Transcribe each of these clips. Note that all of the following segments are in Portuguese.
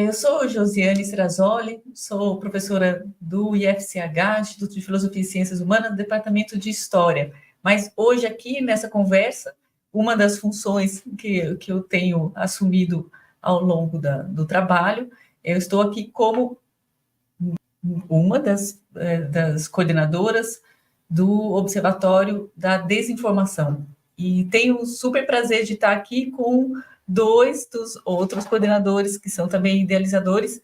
Eu sou Josiane Serrazoli, sou professora do IFCH, Instituto de Filosofia e Ciências Humanas, Departamento de História. Mas hoje aqui, nessa conversa, uma das funções que eu tenho assumido ao longo do trabalho, eu estou aqui como uma das coordenadoras do Observatório da Desinformação. E tenho o super prazer de estar aqui com dois dos outros coordenadores, que são também idealizadores,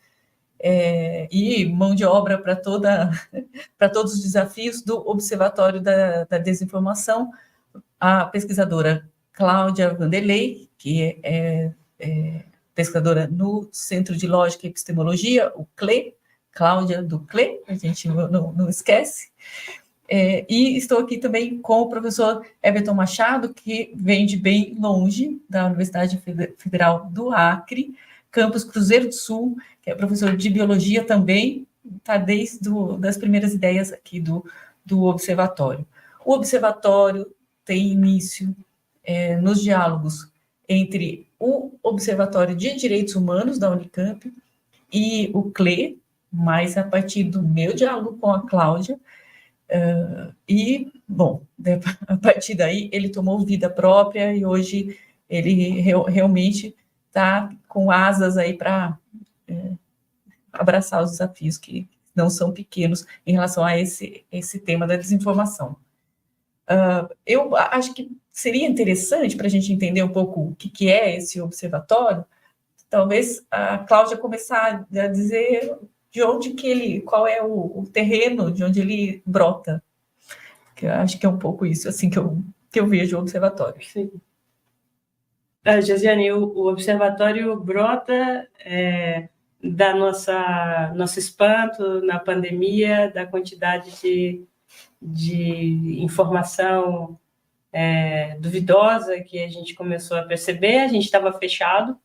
e mão de obra para todos os desafios do Observatório da Desinformação, a pesquisadora Cláudia Vanderlei, que é pesquisadora no Centro de Lógica e Epistemologia, o CLE, Cláudia do CLE, a gente não esquece. E estou aqui também com o professor Everton Machado, que vem de bem longe, da Universidade Federal do Acre, campus Cruzeiro do Sul, que é professor de biologia também, está desde das primeiras ideias aqui do Observatório. O Observatório tem início nos diálogos entre o Observatório de Direitos Humanos da Unicamp e o CLE, mas a partir do meu diálogo com a Cláudia. Bom, a partir daí ele tomou vida própria e hoje ele realmente está com asas aí para abraçar os desafios que não são pequenos em relação a esse tema da desinformação. Eu acho que seria interessante para a gente entender um pouco o que é esse observatório, talvez a Cláudia começar a dizer de onde qual é o terreno de onde ele brota. Que eu acho que é um pouco isso assim que eu vejo o observatório. Sim. Josiane, o observatório brota da nosso espanto na pandemia, da quantidade de informação duvidosa que a gente começou a perceber. A gente estava fechado,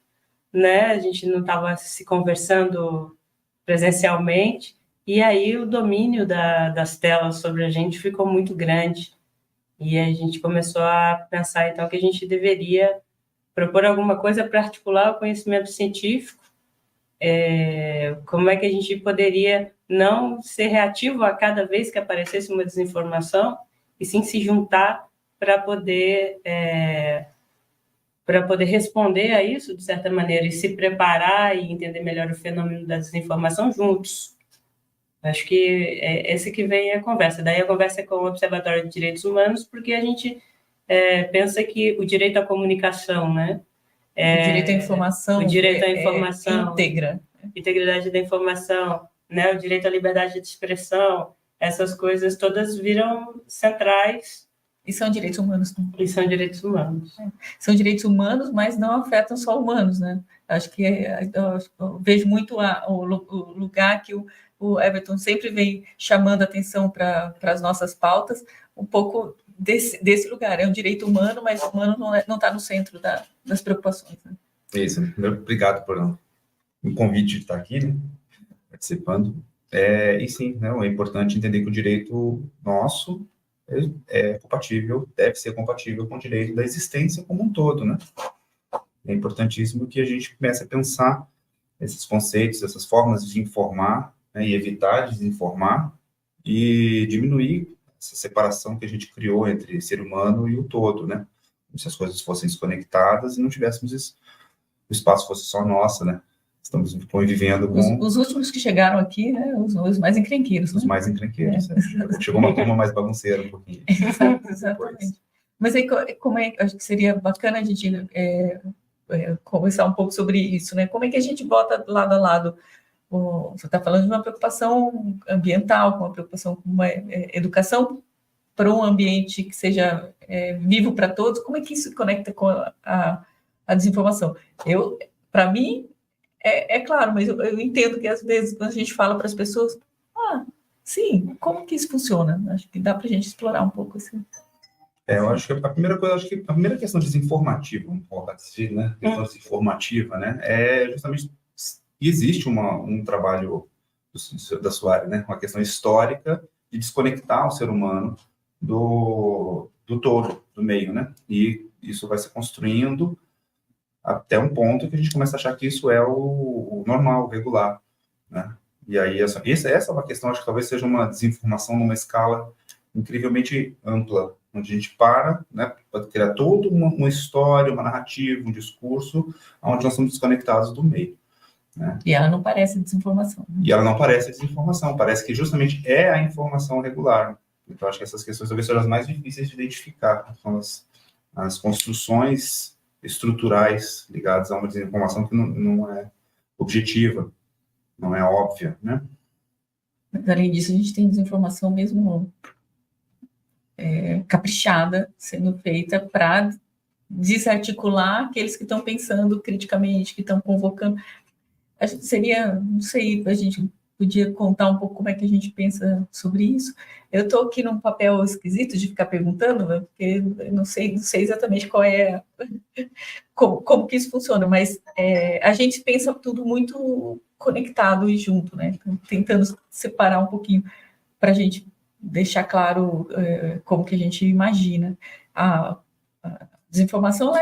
né? A gente não estava se conversando presencialmente, e aí o domínio das telas sobre a gente ficou muito grande, e a gente começou a pensar, então, que a gente deveria propor alguma coisa para articular o conhecimento científico, como é que a gente poderia não ser reativo a cada vez que aparecesse uma desinformação, e sim se juntar para poder responder a isso, de certa maneira, e se preparar e entender melhor o fenômeno da desinformação juntos. Acho que é esse que vem a conversa. Daí a conversa é com o Observatório de Direitos Humanos, porque a gente pensa que o direito à comunicação, né? O direito à informação. O direito à informação. Integridade da informação, né? O direito à liberdade de expressão, essas coisas todas viram centrais. E são direitos humanos. E são direitos humanos. São direitos humanos, mas não afetam só humanos, né? Acho que eu vejo muito o lugar que o Everton sempre vem chamando a atenção para as nossas pautas, um pouco desse lugar. É um direito humano, mas o humano não está no centro das preocupações. Né? Isso. Obrigado por o convite de estar aqui, né? Participando. E sim, né, é importante entender que o direito nosso é compatível, deve ser compatível com o direito da existência como um todo, né? É importantíssimo que a gente comece a pensar esses conceitos, essas formas de informar, né, e evitar desinformar e diminuir essa separação que a gente criou entre ser humano e o todo, né? Como se as coisas fossem desconectadas e não tivéssemos o espaço fosse só nosso, né? Estamos convivendo com... Os últimos que chegaram aqui, né? Os mais encrenqueiros. Os mais encrenqueiros. Chegou uma turma mais bagunceira um pouquinho. Exatamente. Mas aí, acho que seria bacana a gente conversar um pouco sobre isso, né? Como é que a gente bota lado a lado? Você está falando de uma preocupação ambiental, com uma preocupação com uma educação para um ambiente que seja vivo para todos. Como é que isso se conecta com a desinformação? Para mim, é claro, mas eu entendo que às vezes quando a gente fala para as pessoas, sim, como que isso funciona? Acho que dá para a gente explorar um pouco assim. Eu acho que a primeira questão desinformativa, vamos falar assim, né? Questão desinformativa, né? É justamente existe um trabalho da sua área, né? Uma questão histórica de desconectar o ser humano do todo, do meio, né? E isso vai se construindo até um ponto que a gente começa a achar que isso é o normal, o regular, né? E aí, essa é uma questão, acho que talvez seja uma desinformação numa escala incrivelmente ampla, onde a gente para, né, para criar toda uma história, uma narrativa, um discurso, onde nós estamos desconectados do meio, né? E ela não parece desinformação. E ela não parece desinformação, parece que justamente é a informação regular. Então, acho que essas questões talvez sejam as mais difíceis de identificar, são as construções estruturais ligadas a uma desinformação que não é objetiva, não é óbvia, né? Mas, além disso, a gente tem desinformação mesmo caprichada sendo feita para desarticular aqueles que estão pensando criticamente, que estão convocando. Acho que seria, não sei, a gente podia contar um pouco como é que a gente pensa sobre isso. Eu estou aqui num papel esquisito de ficar perguntando, né, porque eu não sei exatamente qual é, como que isso funciona, mas a gente pensa tudo muito conectado e junto, né? Então, tentando separar um pouquinho para a gente deixar claro como que a gente imagina. A desinformação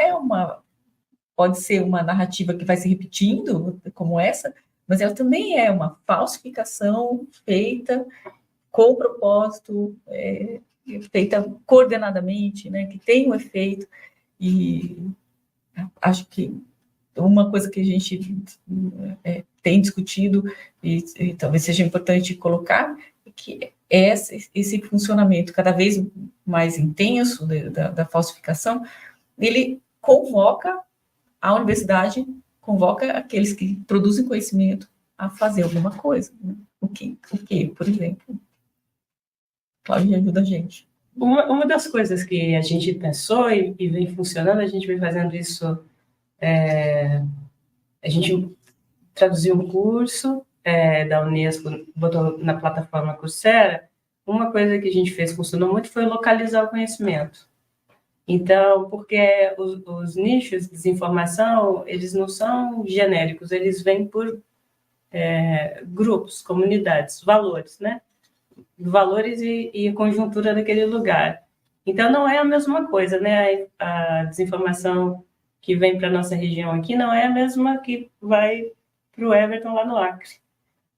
pode ser uma narrativa que vai se repetindo, como essa, mas ela também é uma falsificação feita com propósito, feita coordenadamente, né, que tem um efeito, e acho que uma coisa que a gente tem discutido, e talvez seja importante colocar, é que esse funcionamento cada vez mais intenso da falsificação, ele a universidade convoca aqueles que produzem conhecimento a fazer alguma coisa, né? O que, por exemplo? Cláudia, ajuda a gente. Uma das coisas que a gente pensou e vem funcionando, a gente vem fazendo isso, a gente traduziu um curso da Unesco, botou na plataforma Coursera. Uma coisa que a gente fez, funcionou muito, foi localizar o conhecimento. Então, porque os nichos de desinformação, eles não são genéricos, eles vêm por grupos, comunidades, valores, né? Valores e a conjuntura daquele lugar. Então, não é a mesma coisa, né? A desinformação que vem para a nossa região aqui não é a mesma que vai para o Everton lá no Acre,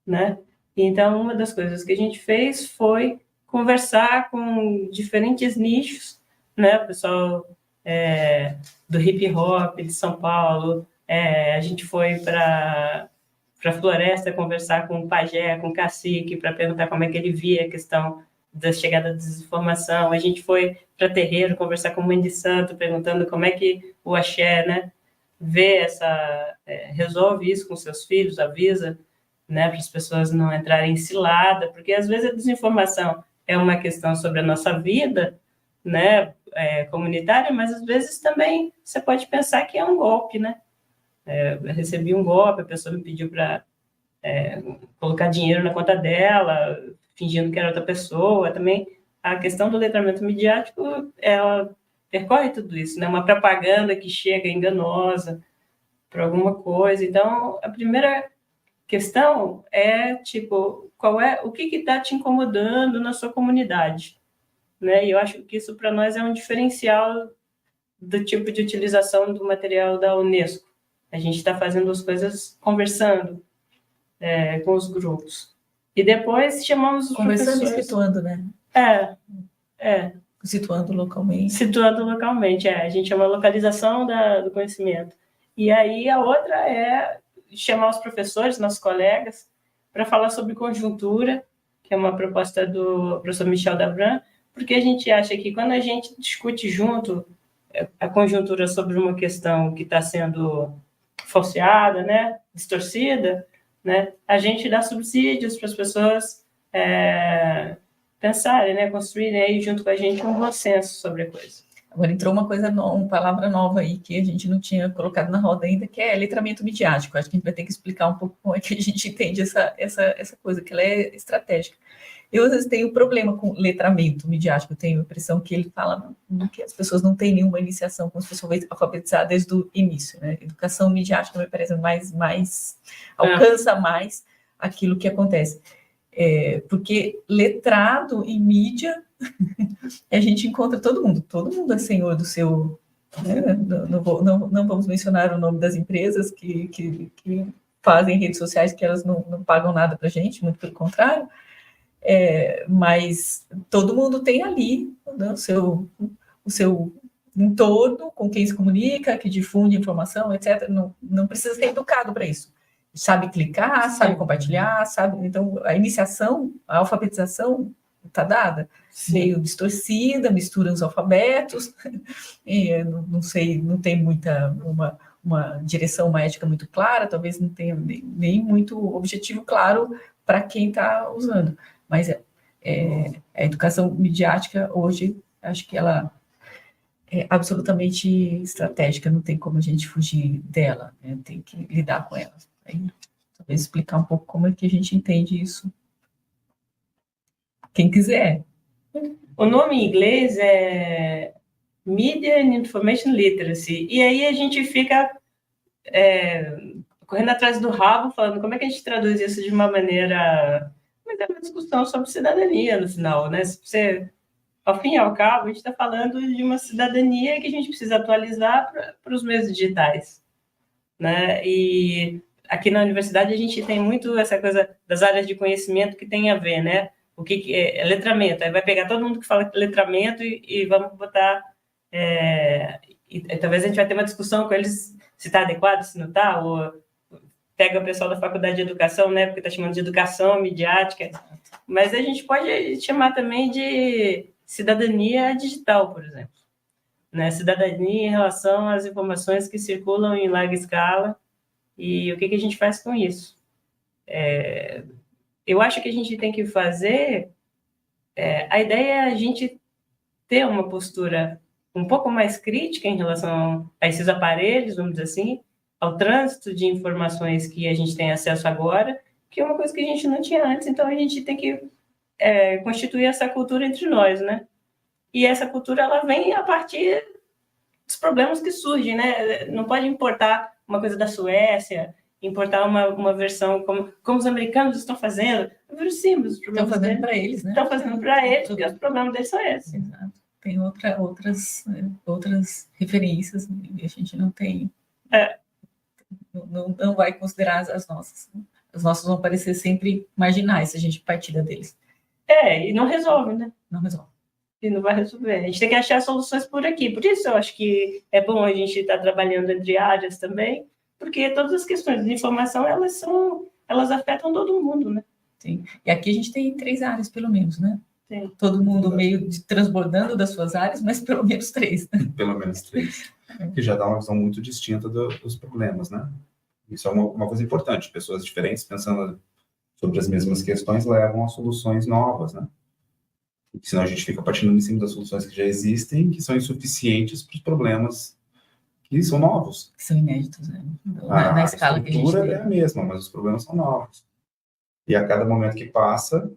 né? Então, uma das coisas que a gente fez foi conversar com diferentes nichos, né? O pessoal do hip hop de São Paulo, a gente foi para a floresta conversar com o pajé, com o cacique, para perguntar como é que ele via a questão da chegada da desinformação. A gente foi para terreiro conversar com o mãe de santo, perguntando como é que o axé, né, resolve isso com seus filhos, avisa, né, para as pessoas não entrarem em cilada, porque às vezes a desinformação é uma questão sobre a nossa vida, né, comunitária, mas às vezes também você pode pensar que é um golpe, né? Eu recebi um golpe, a pessoa me pediu para colocar dinheiro na conta dela, fingindo que era outra pessoa. Também a questão do letramento midiático, ela percorre tudo isso, né? Uma propaganda que chega enganosa por alguma coisa. Então, a primeira questão é, tipo, o que está te incomodando na sua comunidade? Né? E eu acho que isso, para nós, é um diferencial do tipo de utilização do material da Unesco. A gente está fazendo as coisas conversando com os grupos. E depois chamamos os conversando professores... e situando, né? Situando localmente. Situando localmente, a gente chama localização do conhecimento. E aí a outra é chamar os professores, nossos colegas, para falar sobre conjuntura, que é uma proposta do professor Michel Davran, porque a gente acha que quando a gente discute junto a conjuntura sobre uma questão que está sendo falseada, né, distorcida, né, a gente dá subsídios para as pessoas pensarem, né, construírem aí junto com a gente um bom senso sobre a coisa. Agora entrou uma palavra nova aí que a gente não tinha colocado na roda ainda, que é letramento midiático. Acho que a gente vai ter que explicar um pouco como é que a gente entende essa coisa, que ela é estratégica. Eu, às vezes, tenho problema com letramento midiático. Eu tenho a impressão que ele fala que as pessoas não têm nenhuma iniciação, como se fosse alfabetizar desde o início, né? Educação midiática me parece alcança mais aquilo que acontece. Porque letrado em mídia, a gente encontra todo mundo é senhor do seu né? Não vamos mencionar o nome das empresas que fazem redes sociais, que elas não pagam nada para a gente, muito pelo contrário, mas todo mundo tem ali, né, o seu entorno, com quem se comunica, que difunde informação, etc. Não precisa ser educado para isso. Sabe clicar, sabe compartilhar, sabe. Então, a iniciação, a alfabetização está dada. Meio distorcida, mistura os alfabetos, não sei, não tem uma direção, uma ética muito clara, talvez não tenha nem muito objetivo claro para quem está usando. Mas a educação midiática hoje, acho que ela é absolutamente estratégica, não tem como a gente fugir dela, né? Tem que lidar com ela. Aí, talvez explicar um pouco como é que a gente entende isso. Quem quiser. O nome em inglês é Media and Information Literacy, e aí a gente fica correndo atrás do rabo, falando como é que a gente traduz isso de uma maneira... Mas é uma discussão sobre cidadania no final, né? Se você, ao fim e ao cabo, a gente está falando de uma cidadania que a gente precisa atualizar para os meios digitais, né? E aqui na universidade a gente tem muito essa coisa das áreas de conhecimento que tem a ver, né? O que é letramento? Aí vai pegar todo mundo que fala letramento e vamos botar... e talvez a gente vai ter uma discussão com eles se está adequado, se não está, ou pega o pessoal da faculdade de educação, né, porque está chamando de educação midiática, mas a gente pode chamar também de cidadania digital, por exemplo, né, cidadania em relação às informações que circulam em larga escala e o que a gente faz com isso. Eu acho que a gente tem que fazer, a ideia é a gente ter uma postura um pouco mais crítica em relação a esses aparelhos, vamos dizer assim, ao trânsito de informações que a gente tem acesso agora, que é uma coisa que a gente não tinha antes, então a gente tem que constituir essa cultura entre nós, né? E essa cultura, ela vem a partir dos problemas que surgem, né? Não pode importar uma coisa da Suécia, importar uma versão como os americanos estão fazendo. Sim, os problemas estão fazendo para eles, né? Estão fazendo para eles, porque os problemas deles são esses. Exato. Tem outras referências, e a gente não tem... Não vai considerar as nossas. As nossas vão parecer sempre marginais se a gente partir deles. E não resolve, né? Não resolve. E não vai resolver. A gente tem que achar soluções por aqui. Por isso eu acho que é bom a gente estar trabalhando entre áreas também, porque todas as questões de informação, elas afetam todo mundo, né? Sim. E aqui a gente tem 3 áreas, pelo menos, né? Sim. Todo mundo meio transbordando das suas áreas, mas pelo menos 3. Né? Pelo menos 3. Que já dá uma visão muito distinta dos problemas, né? Isso é uma coisa importante. Pessoas diferentes pensando sobre as mesmas questões levam a soluções novas, né? Senão a gente fica partindo em cima das soluções que já existem, que são insuficientes para os problemas que são novos. Que são inéditos, né? Na escala que a gente tem. A estrutura é a mesma, mas os problemas são novos. E a cada momento que passa,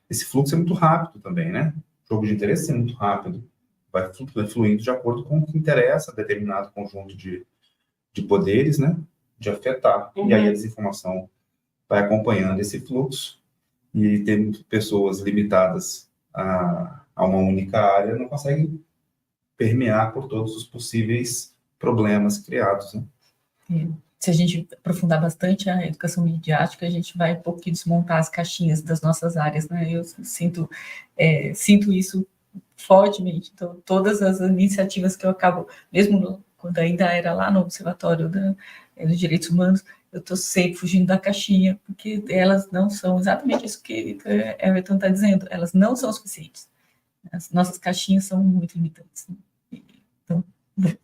esse fluxo é muito rápido também, né? O jogo de interesse é muito rápido. Vai fluindo de acordo com o que interessa a determinado conjunto de poderes, né? De afetar. E aí a desinformação vai acompanhando esse fluxo e tem pessoas limitadas a uma única área não conseguem permear por todos os possíveis problemas criados, né? Se a gente aprofundar bastante a educação midiática, a gente vai um pouquinho desmontar as caixinhas das nossas áreas, né? Eu sinto isso fortemente. Então, todas as iniciativas que eu acabo, mesmo quando ainda era lá no Observatório dos Direitos Humanos, eu estou sempre fugindo da caixinha, porque elas não são exatamente isso que Everton está dizendo, elas não são suficientes. As nossas caixinhas são muito limitantes. Então,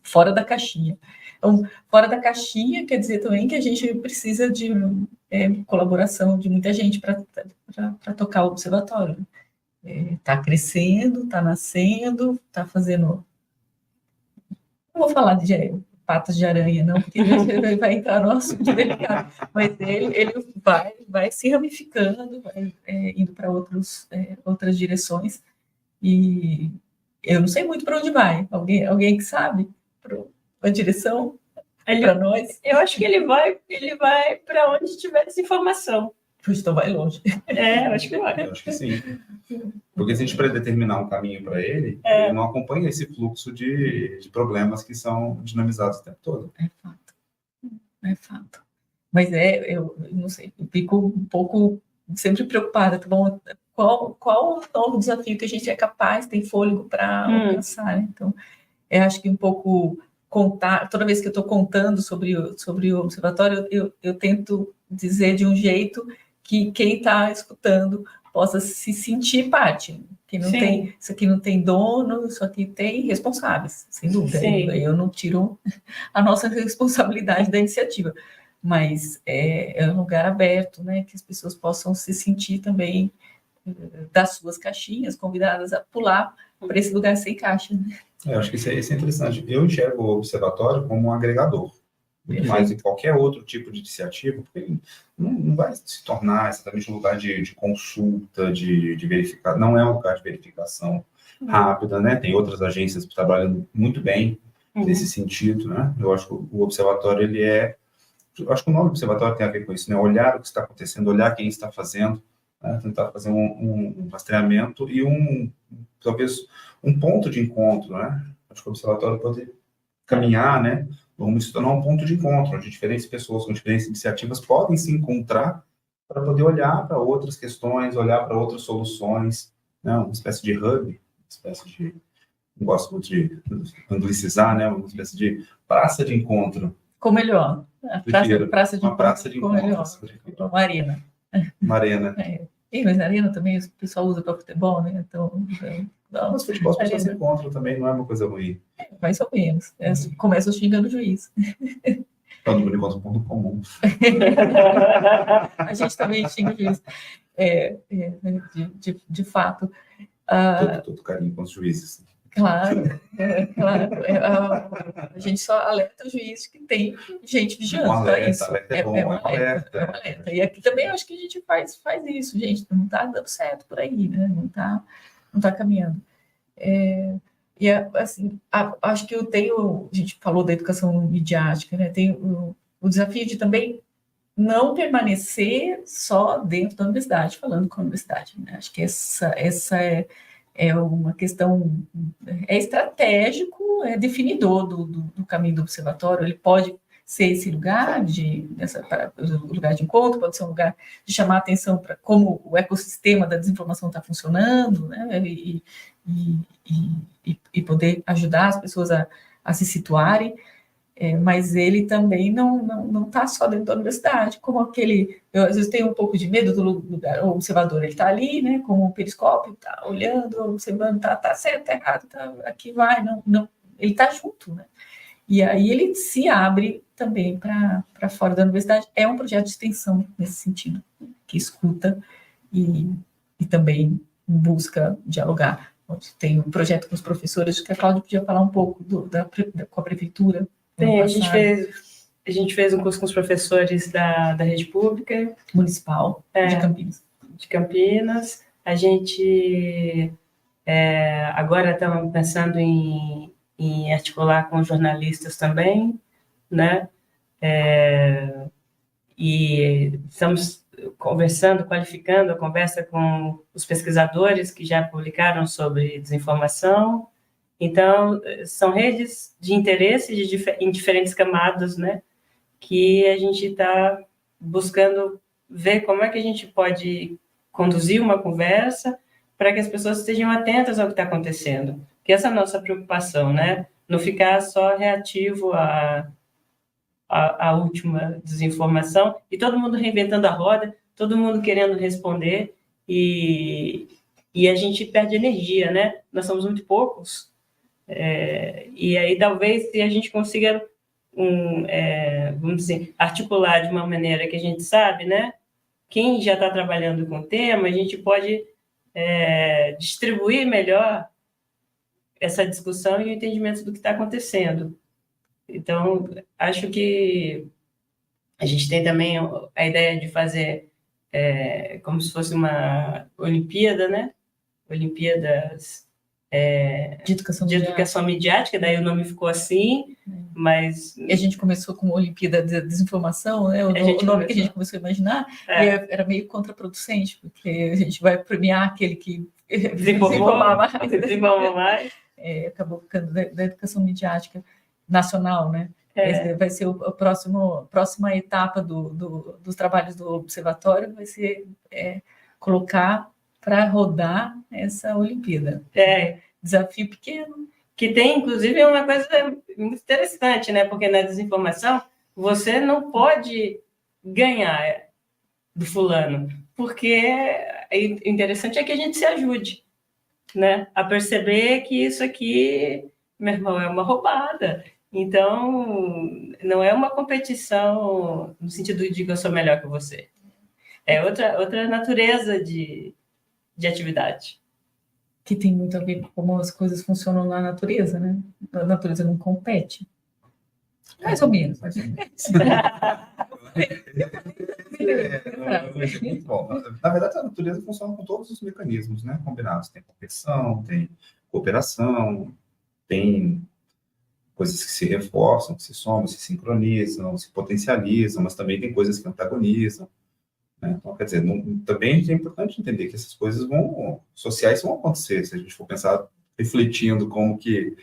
fora da caixinha. Então, fora da caixinha quer dizer também que a gente precisa de colaboração de muita gente para tocar o observatório. Está crescendo, está nascendo, está fazendo... Não vou falar de patas de aranha, não, porque vai entrar no assunto delicado, mas ele vai se ramificando, vai indo para outras direções, e eu não sei muito para onde vai. Alguém que sabe a direção para nós? Eu acho que ele vai para onde tiver desinformação. Pois então vai longe. Eu acho que vai. Eu acho que sim. Porque se a gente predeterminar um caminho para ele, ele não acompanha esse fluxo de problemas que são dinamizados o tempo todo. É fato. É fato. Mas eu não sei, eu fico um pouco sempre preocupada, tá bom? Qual o novo desafio que a gente é capaz, tem fôlego para alcançar, né? Então, eu acho que um pouco contar, toda vez que eu estou contando sobre o observatório, eu tento dizer de um jeito que quem está escutando possa se sentir parte. Que não tem, isso aqui não tem dono, isso aqui tem responsáveis, sem dúvida. Eu não tiro a nossa responsabilidade da iniciativa, mas é um lugar aberto, né, que as pessoas possam se sentir também das suas caixinhas, convidadas a pular para esse lugar sem caixa. Né? Eu acho que isso é interessante. Eu enxergo o observatório como um agregador, muito mais do que qualquer outro tipo de iniciativa, porque ele não vai se tornar exatamente um lugar de consulta, de verificar, não é um lugar de verificação rápida, né? Tem outras agências trabalhando muito bem nesse sentido, né? Eu acho que o observatório, eu acho que o nome do observatório tem a ver com isso, né? Olhar o que está acontecendo, olhar quem está fazendo, né? Tentar fazer um rastreamento e talvez um ponto de encontro, né? Acho que o observatório pode caminhar, né? Vamos se tornar um ponto de encontro, onde diferentes pessoas com diferentes iniciativas podem se encontrar para poder olhar para outras questões, olhar para outras soluções, né? Uma espécie de hub, uma espécie de, não gosto muito de anglicizar, né? Uma espécie de praça de encontro. Com melhor. Praça de encontro. Melhor. Uma arena. Uma arena. Mas a arena também o pessoal usa para futebol, né? Então, mas futebol as pessoas se encontram também, não é uma coisa ruim. Mais ou menos. Começam xingando o juiz. Todo mundo encontra um ponto comum. A gente também xinga o juiz. De fato. Todo carinho com os juízes. Claro. A gente só alerta o juiz que tem gente vigiando. Um alerta. E aqui também acho que a gente faz isso, gente. Não está dando certo por aí, né? Não tá caminhando. Assim, acho que a gente falou da educação midiática, né? Tem o desafio de também não permanecer só dentro da universidade, falando com a universidade, né? Acho que essa é uma questão, estratégico, definidor do caminho do observatório. Ele pode ser esse lugar lugar de encontro, pode ser um lugar de chamar a atenção para como o ecossistema da desinformação está funcionando, né? E poder ajudar as pessoas a se situarem, mas ele também não está só dentro da universidade, como eu às vezes tenho um pouco de medo do lugar, o observador, ele está ali, né, com o periscópio, está olhando, observando, está certo, está errado, aqui vai, não, ele está junto, né, e aí ele se abre também para fora da universidade. É um projeto de extensão nesse sentido, que escuta e também busca dialogar. Tem um projeto com os professores, que a Cláudia podia falar um pouco com a prefeitura. A gente fez um curso com os professores da rede pública municipal de Campinas. A gente agora estamos pensando em articular com jornalistas também, né? E estamos conversando, qualificando a conversa com os pesquisadores que já publicaram sobre desinformação. Então, são redes de interesse em diferentes camadas, né? Que a gente está buscando ver como é que a gente pode conduzir uma conversa para que as pessoas estejam atentas ao que está acontecendo. Que essa é a nossa preocupação, né? Não ficar só reativo à última desinformação e todo mundo reinventando a roda, todo mundo querendo responder e a gente perde energia, né? Nós somos muito poucos. E aí talvez se a gente consiga vamos dizer, articular de uma maneira que a gente sabe, né? Quem já está trabalhando com o tema, a gente pode distribuir melhor essa discussão e o entendimento do que está acontecendo. Então, acho que a gente tem também a ideia de fazer como se fosse uma Olimpíada, né? Olimpíadas de educação midiática, daí o nome ficou assim, Mas E a gente começou com a Olimpíada da Desinformação, né? O nome que a gente começou a imaginar, e era meio contraproducente, porque a gente vai premiar aquele que desinformava mais. Acabou ficando da educação midiática nacional, né? Vai ser a próxima etapa dos trabalhos do observatório, vai ser colocar para rodar essa Olimpíada. Desafio pequeno. Que tem, inclusive, uma coisa muito interessante, né? Porque na desinformação você não pode ganhar do fulano, porque o interessante é que a gente se ajude, né? A perceber que isso aqui, meu irmão, é uma roubada. Então, não é uma competição no sentido de que eu sou melhor que você. É outra natureza de atividade. Que tem muito a ver com como as coisas funcionam na natureza, né? A natureza não compete. Mais ou menos. Muito bom. Na verdade, a natureza funciona com todos os mecanismos, né, combinados. Tem competição, tem cooperação, tem coisas que se reforçam, que se somam, se sincronizam, se potencializam, mas também tem coisas que antagonizam. Então, quer dizer, também é importante entender que essas coisas sociais vão acontecer, se a gente for pensar, refletindo como que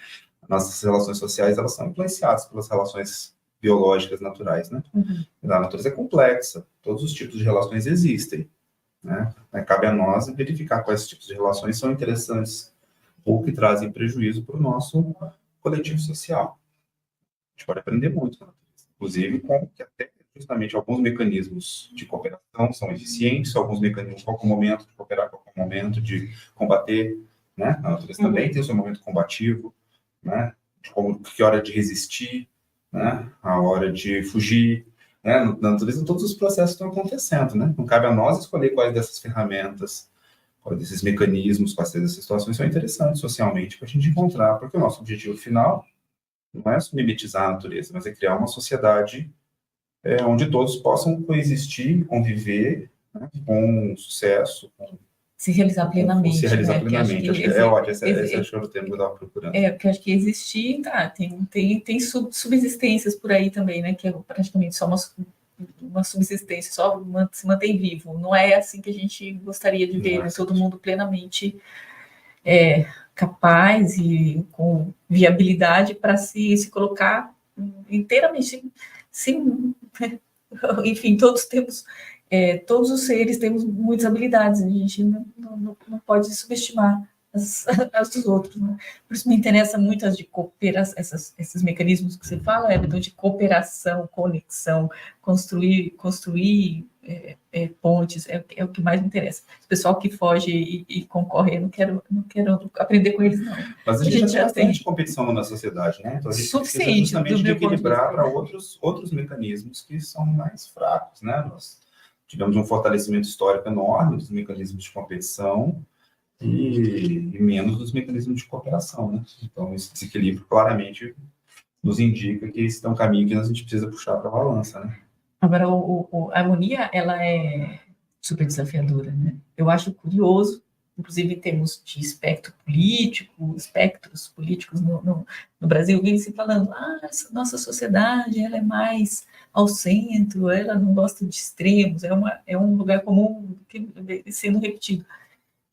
nossas relações sociais, elas são influenciadas pelas relações biológicas naturais, né? A natureza é complexa, todos os tipos de relações existem, né? Cabe a nós verificar quais tipos de relações são interessantes ou que trazem prejuízo para o nosso coletivo social. A gente pode aprender muito com a natureza, inclusive com que até justamente alguns mecanismos de cooperação são eficientes, alguns mecanismos, qualquer momento de cooperar, qualquer momento de combater, né? A natureza também tem o seu momento combativo, né? Que hora de resistir, né? A hora de fugir, né? Na natureza todos os processos estão acontecendo, né? Não cabe a nós escolher quais dessas ferramentas, quais desses mecanismos, quais dessas situações são interessantes socialmente para a gente encontrar, porque o nosso objetivo final não é mimetizar a natureza, mas é criar uma sociedade onde todos possam coexistir, conviver, né, com sucesso, se realizar plenamente. Se realizar plenamente. Acho que é ótimo, esse é o termo que eu estava procurando. Porque acho que existir, tem subsistências por aí também, né, que é praticamente só uma subsistência, só se mantém vivo. Não é assim que a gente gostaria de ver, né, todo mundo plenamente capaz e com viabilidade para se colocar inteiramente. Sim, enfim, todos os seres temos muitas habilidades, a gente não pode subestimar as dos outros, né? Por isso me interessa muito as de cooperação, esses mecanismos que você fala, Everton, de cooperação, conexão, construir pontes, é o que mais me interessa. O pessoal que foge e concorre, eu não quero aprender com eles, não. Mas a gente já tem bastante competição na sociedade, né? Então a gente precisa justamente de equilibrar para outros mecanismos que são mais fracos, né? Nós tivemos um fortalecimento histórico enorme dos mecanismos de competição e menos dos mecanismos de cooperação, né? Então esse desequilíbrio claramente nos indica que esse é um caminho que a gente precisa puxar para a balança, né? Agora, a harmonia, ela é super desafiadora, né? Eu acho curioso, inclusive em termos de espectros políticos no Brasil, alguém se falando, essa nossa sociedade, ela é mais ao centro, ela não gosta de extremos, é um lugar comum sendo repetido.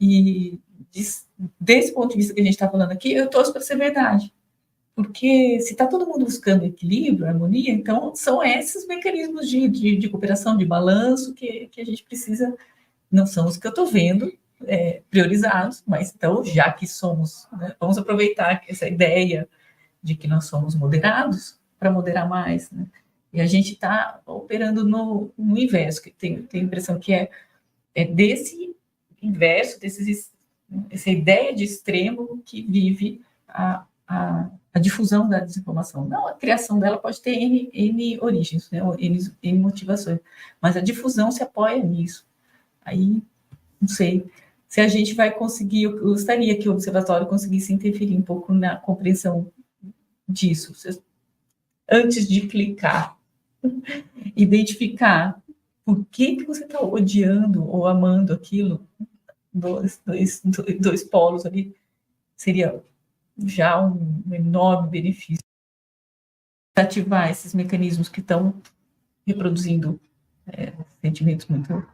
E desse ponto de vista que a gente está falando aqui, eu torço para ser verdade. Porque se está todo mundo buscando equilíbrio, harmonia, então são esses mecanismos de cooperação, de balanço que a gente precisa, não são os que eu estou vendo priorizados, mas então, já que somos, né, vamos aproveitar essa ideia de que nós somos moderados para moderar mais, né? E a gente está operando no inverso, que tem a impressão que é desse inverso, essa ideia de extremo que vive a difusão da desinformação. Não, a criação dela pode ter N origens, né, N motivações, mas a difusão se apoia nisso. Aí, não sei se a gente vai conseguir, eu gostaria que o observatório conseguisse interferir um pouco na compreensão disso, antes de clicar, identificar por que você está odiando ou amando aquilo, dois polos ali, seria já um enorme benefício. ativar esses mecanismos que estão reproduzindo sentimentos muito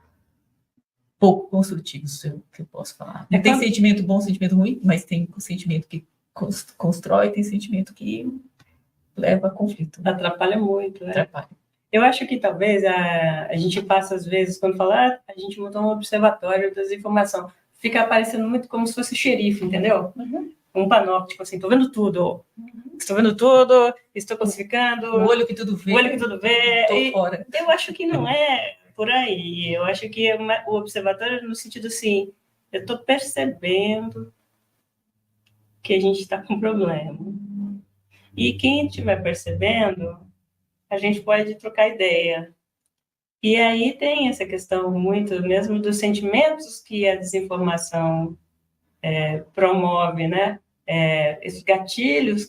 pouco construtivos, que eu posso falar. Não tem sentimento bom, sentimento ruim, mas tem sentimento que constrói, tem sentimento que leva a conflito. Atrapalha muito, né? Atrapalha. Eu acho que talvez a gente passa, às vezes, quando fala, a gente montou um observatório da desinformação, fica aparecendo muito como se fosse xerife, entendeu? Um panóptico, assim, estou vendo tudo, estou classificando. O olho que tudo vê. O olho que tudo vê. Estou fora. Eu acho que não é por aí. Eu acho que o observatório, no sentido assim, eu estou percebendo que a gente está com problema. E quem estiver percebendo, a gente pode trocar ideia. E aí tem essa questão muito mesmo dos sentimentos que a desinformação promove, né? Esses gatilhos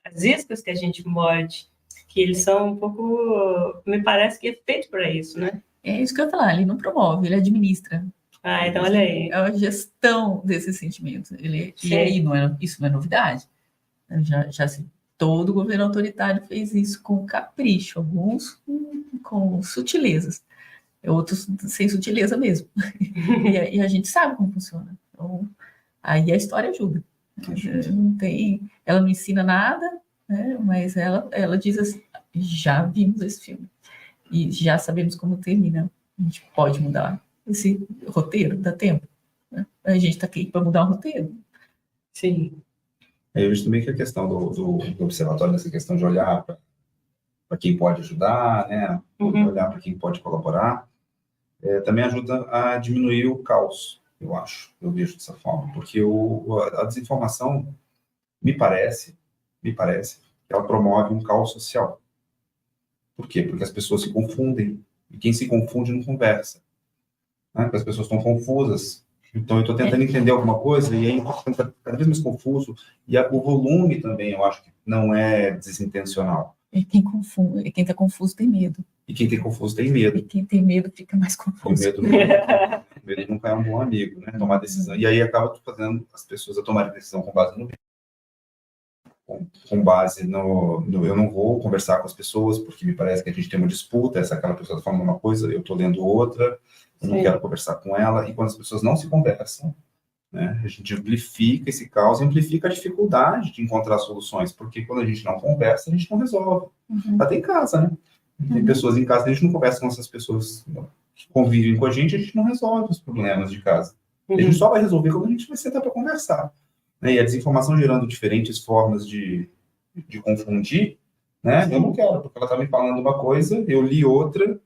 as iscas que a gente morde, que eles são um pouco, me parece que é feito para isso, né? É isso que eu ia falar, ele não promove, ele administra. Então olha aí. É a gestão desses sentimentos. E aí, isso não é novidade. Todo governo autoritário fez isso com capricho, alguns com sutilezas, outros sem sutileza mesmo. E a gente sabe como funciona. Então, aí a história ajuda. Ela não ensina nada, né, mas ela diz assim, já vimos esse filme e já sabemos como termina. A gente pode mudar esse roteiro, dá tempo. Né? A gente está aqui para mudar o roteiro. Sim. Eu vejo também que a questão do observatório, essa questão de olhar para quem pode ajudar, né? Olhar para quem pode colaborar, também ajuda a diminuir o caos, eu acho. Eu vejo dessa forma, porque a desinformação, me parece que ela promove um caos social. Por quê? Porque as pessoas se confundem, e quem se confunde não conversa. Né? Porque as pessoas estão confusas. Então, eu estou tentando entender alguma coisa e aí fica cada vez mais confuso. E o volume também, eu acho que não é desintencional. E quem está confuso tem medo. E quem tem confuso tem medo. E quem tem medo fica mais confuso. O medo nunca é um bom amigo, né? Tomar decisão. E aí acaba fazendo as pessoas a tomarem decisão com base no medo. Com base no eu não vou conversar com as pessoas porque me parece que a gente tem uma disputa, aquela pessoa está falando uma coisa, eu estou lendo outra, eu não quero conversar com ela, e quando as pessoas não se conversam, né, a gente amplifica esse caos, amplifica a dificuldade de encontrar soluções, porque quando a gente não conversa, a gente não resolve. Até em casa, né? Tem pessoas em casa, a gente não conversa com essas pessoas que convivem com a gente não resolve os problemas de casa. A gente só vai resolver quando a gente vai sentar para conversar. Né? E a desinformação gerando diferentes formas de confundir, né? Eu não quero, porque ela está me falando uma coisa, eu li outra,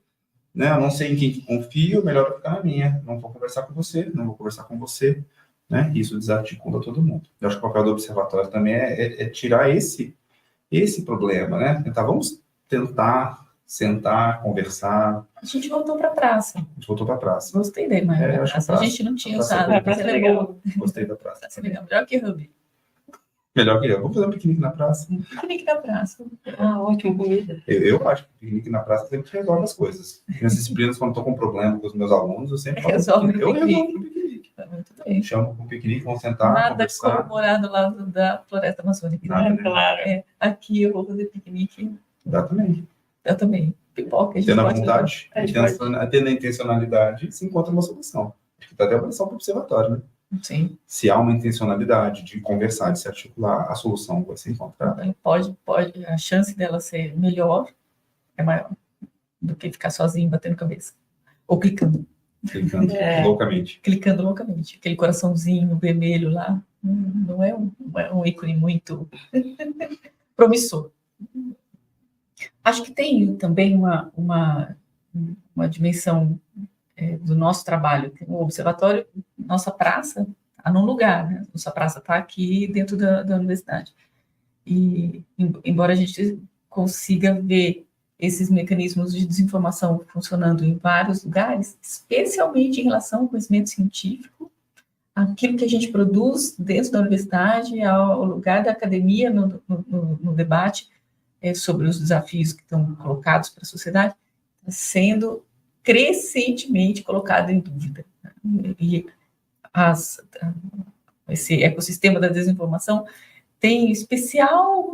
né? Eu não sei em quem confio, melhor ficar na minha. Não vou conversar com você, não vou conversar com você. Né? Isso desarticula todo mundo. Eu acho que o papel do observatório também é tirar esse problema, né? Vamos tentar sentar, conversar. A gente voltou para a praça. Gostei da imagem da praça. A gente não tinha usado. A praça é legal. Gostei da praça. Praça é legal. Melhor que Hub. Melhor que eu. Vamos fazer um piquenique na praça. Piquenique na praça. Ótimo, comida. Eu acho que o piquenique na praça sempre resolve as coisas. Nas disciplinas, quando estou com problema com os meus alunos, eu sempre falo. Resolve eu resolvo no piquenique. Muito bem. Chamo para o piquenique, vamos sentar, nada conversar. Como morar do lado da floresta amazônica. Nada, né? Claro. Aqui eu vou fazer piquenique. Exatamente. Eu também. Pipoca. Tendo a vontade, tendo a intencionalidade, se encontra uma solução. Acho que está até uma lição para o observatório, né? Sim. Se há uma intencionalidade de conversar, de se articular, a solução vai ser encontrada. Pode, a chance dela ser melhor é maior do que ficar sozinho batendo cabeça. Ou clicando. Loucamente. Clicando loucamente. Aquele coraçãozinho vermelho lá não é um ícone muito promissor. Acho que tem também uma dimensão do nosso trabalho. O observatório, nossa praça está num lugar, né? Nossa praça está aqui dentro da universidade. E, embora a gente consiga ver esses mecanismos de desinformação funcionando em vários lugares, especialmente em relação ao conhecimento científico, aquilo que a gente produz dentro da universidade, ao lugar da academia no debate sobre os desafios que estão colocados para a sociedade, está sendo crescentemente colocado em dúvida. E esse ecossistema da desinformação tem especial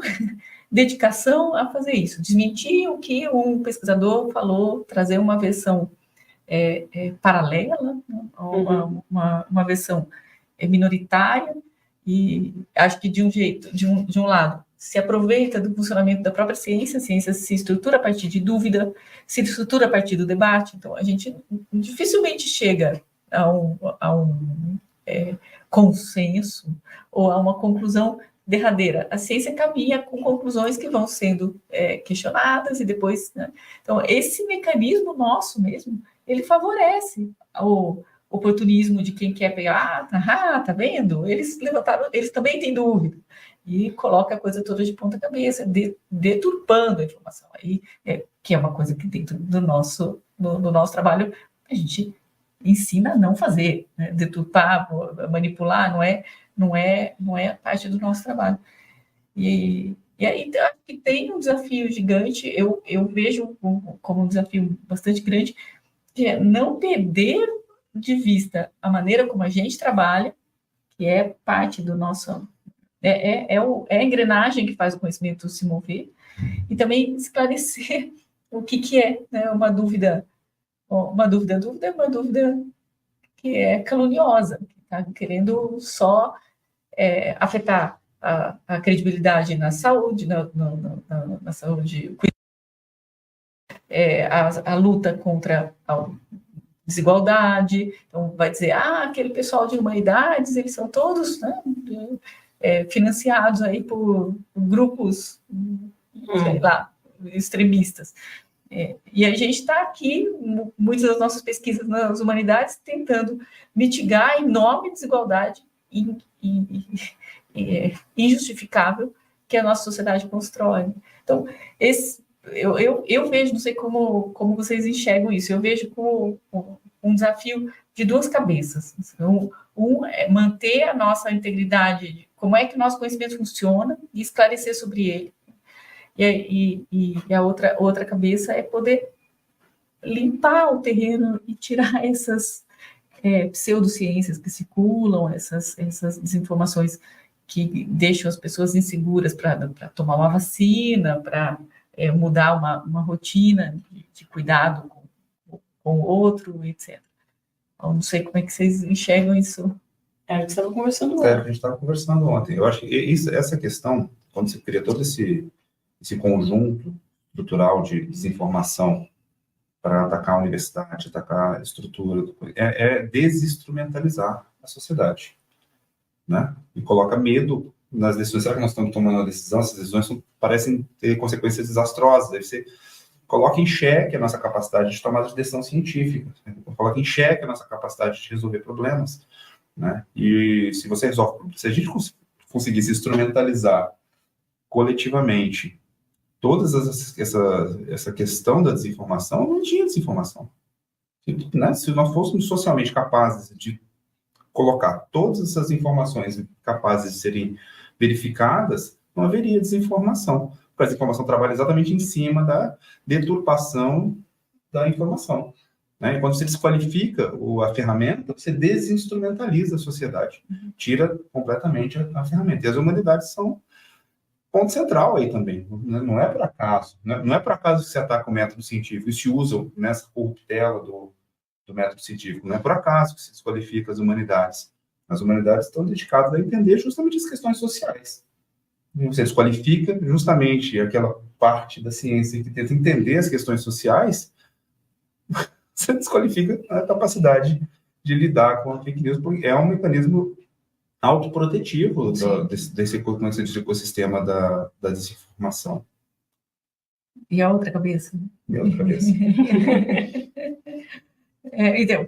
dedicação a fazer isso, desmentir o que um pesquisador falou, trazer uma versão paralela, uma versão minoritária, e acho que de um jeito, de um lado, se aproveita do funcionamento da própria ciência, a ciência se estrutura a partir de dúvida, se estrutura a partir do debate, então a gente dificilmente chega a um consenso ou a uma conclusão derradeira. A ciência caminha com conclusões que vão sendo questionadas e depois... Né? Então, esse mecanismo nosso mesmo, ele favorece o oportunismo de quem quer pegar, tá vendo? Eles levantaram, eles também têm dúvida. E coloca a coisa toda de ponta cabeça, deturpando a informação. Aí, que é uma coisa que dentro do nosso trabalho a gente ensina a não fazer, né? Deturpar, manipular, não é parte do nosso trabalho. E aí acho que tem um desafio gigante, eu vejo como um desafio bastante grande, que é não perder de vista a maneira como a gente trabalha, que é parte do nosso... É a engrenagem que faz o conhecimento se mover, e também esclarecer o que é, né, uma dúvida que é caluniosa, que está querendo só afetar a credibilidade na saúde, na saúde, a luta contra a desigualdade. Então, vai dizer, aquele pessoal de humanidades, eles são todos, né, financiados aí por grupos, sei lá, extremistas. E a gente está aqui, muitas das nossas pesquisas nas humanidades, tentando mitigar a enorme desigualdade injustificável que a nossa sociedade constrói. Então, eu vejo, não sei como vocês enxergam isso, eu vejo como um desafio de duas cabeças. Então, é manter a nossa integridade, como é que o nosso conhecimento funciona, e esclarecer sobre ele. E a outra cabeça é poder limpar o terreno e tirar essas pseudociências que circulam, essas desinformações que deixam as pessoas inseguras para tomar uma vacina, para mudar uma rotina de cuidado com o outro, etc. Eu não sei como é que vocês enxergam isso. A gente estava conversando ontem. A gente estava conversando ontem. Eu acho que essa questão, quando você cria todo esse conjunto estrutural de desinformação para atacar a universidade, atacar a estrutura, é desinstrumentalizar a sociedade, né? E coloca medo nas decisões. Será que nós estamos tomando uma decisão? Essas decisões parecem ter consequências desastrosas. Deve ser... Coloca em xeque a nossa capacidade de tomada de decisão científica. Coloca em xeque a nossa capacidade de resolver problemas, né? E se a gente conseguisse instrumentalizar coletivamente todas essa questão da desinformação, não tinha desinformação. Né? Se nós fôssemos socialmente capazes de colocar todas essas informações capazes de serem verificadas, não haveria desinformação. Porque a desinformação trabalha exatamente em cima da deturpação da informação. Né? E quando você desqualifica a ferramenta, você desinstrumentaliza a sociedade. Tira completamente a ferramenta. E as humanidades são ponto central aí também. Não é por acaso. Não é por acaso que se ataca o método científico e se usam nessa corruptela do método científico. Não é por acaso que se desqualifica as humanidades. As humanidades estão dedicadas a entender justamente as questões sociais. Você desqualifica justamente aquela parte da ciência que tenta entender as questões sociais, você desqualifica a capacidade de lidar com a fake news, porque é um mecanismo autoprotetivo desse ecossistema da desinformação. E a outra cabeça? E a outra cabeça. Então,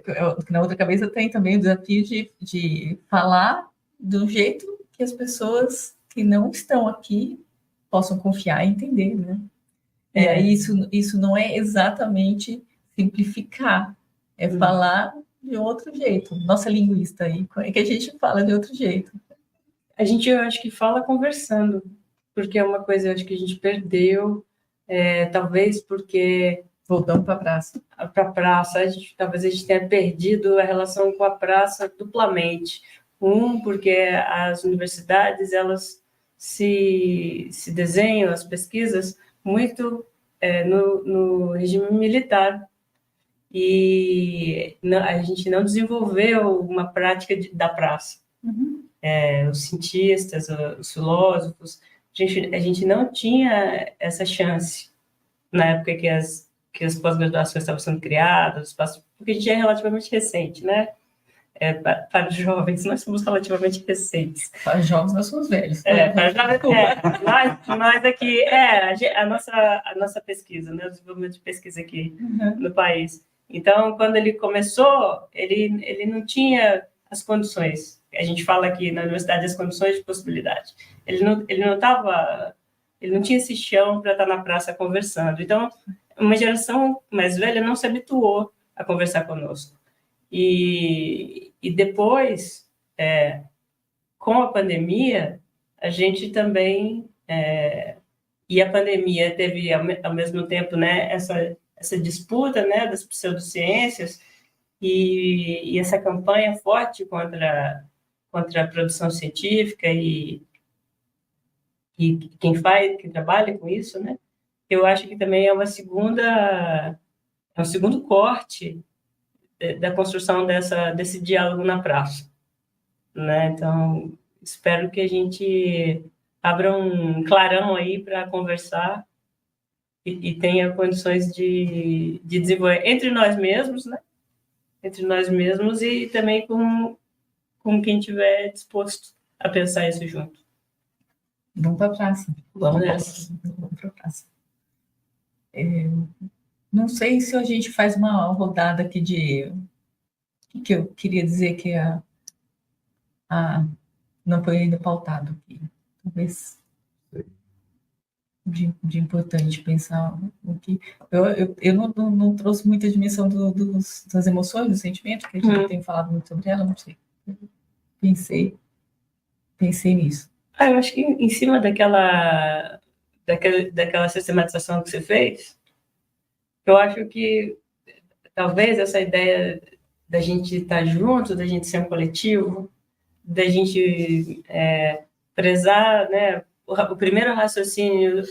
na outra cabeça tem também o desafio de falar de um jeito que as pessoas que não estão aqui possam confiar e entender, né? E aí isso não é exatamente simplificar, é falar de outro jeito. Nossa linguista aí, como é que a gente fala de outro jeito? Eu acho que fala conversando, porque é uma coisa, eu acho que a gente perdeu, talvez porque... Voltamos para a praça. Para a praça, talvez a gente tenha perdido a relação com a praça duplamente. Porque as universidades, elas se desenham as pesquisas muito no regime militar. E a gente não desenvolveu uma prática da praça. Os cientistas, os filósofos, a gente não tinha essa chance na época que as pós-graduações estavam sendo criadas, porque a gente é relativamente recente, né? Para os jovens, nós somos relativamente recentes. Para os jovens, nós somos velhos. Para os jovens, nós aqui, a nossa pesquisa, né? O desenvolvimento de pesquisa aqui no país. Então, quando ele começou, ele não tinha as condições. A gente fala aqui na universidade as condições de possibilidade. Ele não tinha esse chão para estar na praça conversando. Então, uma geração mais velha não se habituou a conversar conosco. E depois, com a pandemia, a gente também... e a pandemia teve, ao mesmo tempo, né, essa disputa, né, das pseudociências e essa campanha forte contra a produção científica e quem trabalha com isso, né? Eu acho que também é um segundo corte da construção desse diálogo na praça, né? Então, espero que a gente abra um clarão aí para conversar e tenha condições de desenvolver entre nós mesmos, né? Entre nós mesmos e também com quem estiver disposto a pensar isso junto. Vamos para a praça. Vamos para a praça. Não sei se a gente faz uma rodada aqui que eu queria dizer que não foi ainda pautado aqui. Talvez de importante pensar o que... Eu não trouxe muita dimensão das emoções, do sentimento, que a gente tem falado muito sobre ela, não sei. Pensei nisso. Eu acho que em cima daquela sistematização que você fez, eu acho que talvez essa ideia da gente estar junto, da gente ser um coletivo, da gente prezar, né, o primeiro raciocínio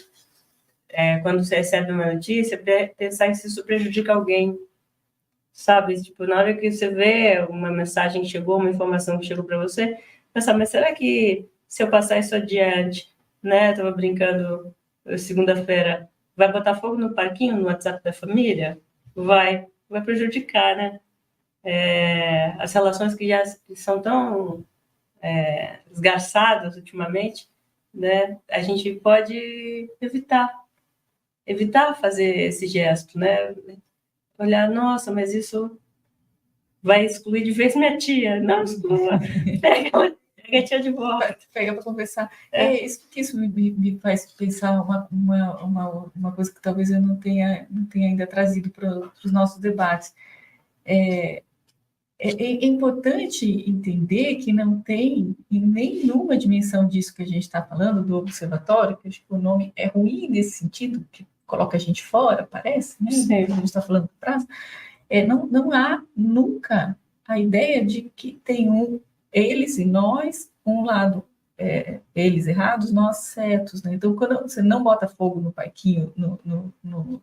quando você recebe uma notícia, pensar se isso prejudica alguém, sabe? Tipo, na hora que você vê uma mensagem que chegou, uma informação que chegou para você, pensar, mas será que se eu passar isso adiante, né? Estava brincando segunda-feira, vai botar fogo no parquinho, no WhatsApp da família? Vai prejudicar, né? As relações que já são tão esgarçadas ultimamente, né? A gente pode evitar fazer esse gesto, né? Olhar, nossa, mas isso vai excluir de vez minha tia. Não exclua. Pega a tia de volta. Pega para conversar. Isso me faz pensar uma coisa que talvez eu não tenha ainda trazido para os nossos debates. É importante entender que não tem em nenhuma dimensão disso que a gente está falando, do observatório, que acho que o nome é ruim nesse sentido, que coloca a gente fora, parece, né? Sim. A gente está falando de praça. Não há nunca a ideia de que tem eles e nós, um lado eles errados, nós certos, né? Então, quando você não bota fogo no parquinho, no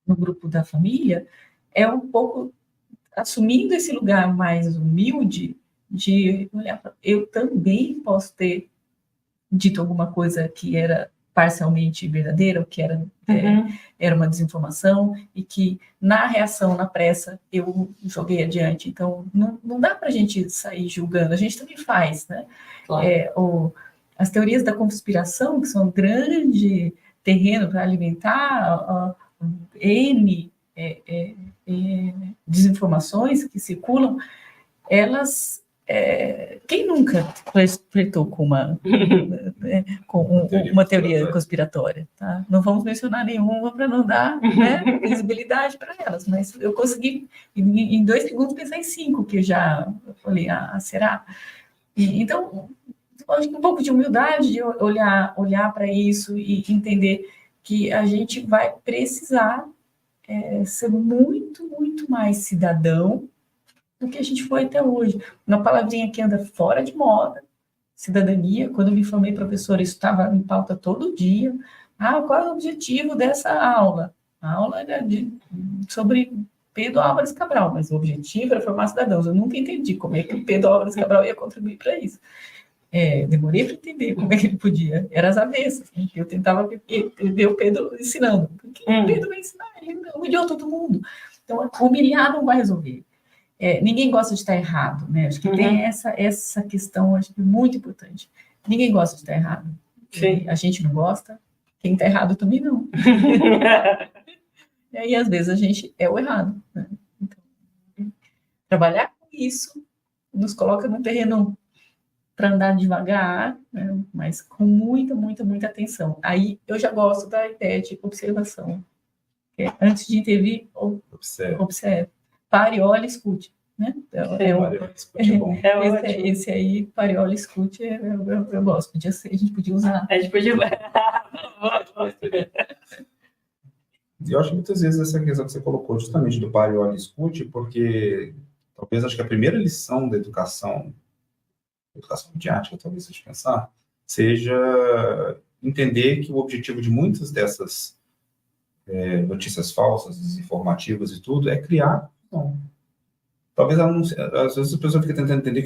grupo da família, é um pouco assumindo esse lugar mais humilde de olhar, eu também posso ter dito alguma coisa que era parcialmente verdadeira, ou que era uma desinformação, e que na reação, na pressa, eu joguei adiante. Então, não dá para a gente sair julgando, a gente também faz, né? Claro. As teorias da conspiração, que são um grande terreno para alimentar N desinformações que circulam, elas... quem nunca flertou com uma teoria conspiratória? Tá? Não vamos mencionar nenhuma para não dar visibilidade para elas, mas eu consegui, em 2 segundos, pensar em 5, que eu já falei, será? Então, acho que um pouco de humildade, de olhar para isso e entender que a gente vai precisar ser muito, muito mais cidadão do que a gente foi até hoje. Uma palavrinha que anda fora de moda, cidadania. Quando eu me formei professora, isso estava em pauta todo dia. Qual é o objetivo dessa aula? A aula era sobre Pedro Álvares Cabral, mas o objetivo era formar cidadãos. Eu nunca entendi como é que o Pedro Álvares Cabral ia contribuir para isso. Demorei para entender como é que ele podia. Era as avessas. Né? Eu tentava ver o Pedro ensinando. Porque o Pedro vai ensinar, ele humilhou todo mundo. Então, humilhar não vai resolver. Ninguém gosta de estar errado, né? Acho que tem essa questão, acho que é muito importante. Ninguém gosta de estar errado. Sim. A gente não gosta, quem está errado também não. E aí, às vezes, a gente é o errado. Né? Então, trabalhar com isso nos coloca no terreno para andar devagar, né? Mas com muita, muita, muita atenção. Aí, eu já gosto da ideia de observação. Antes de intervir, observe. Pare, olhe, escute. Né? Esse aí, pare, olhe, escute, eu gosto. A gente podia usar. A gente podia... Eu acho que muitas vezes essa questão que você colocou justamente do pare, olhe, escute, porque talvez acho que a primeira lição da educação midiática, talvez se pensar, seja entender que o objetivo de muitas dessas notícias falsas, desinformativas e tudo, é criar confusão. Talvez às vezes a pessoa fica tentando entender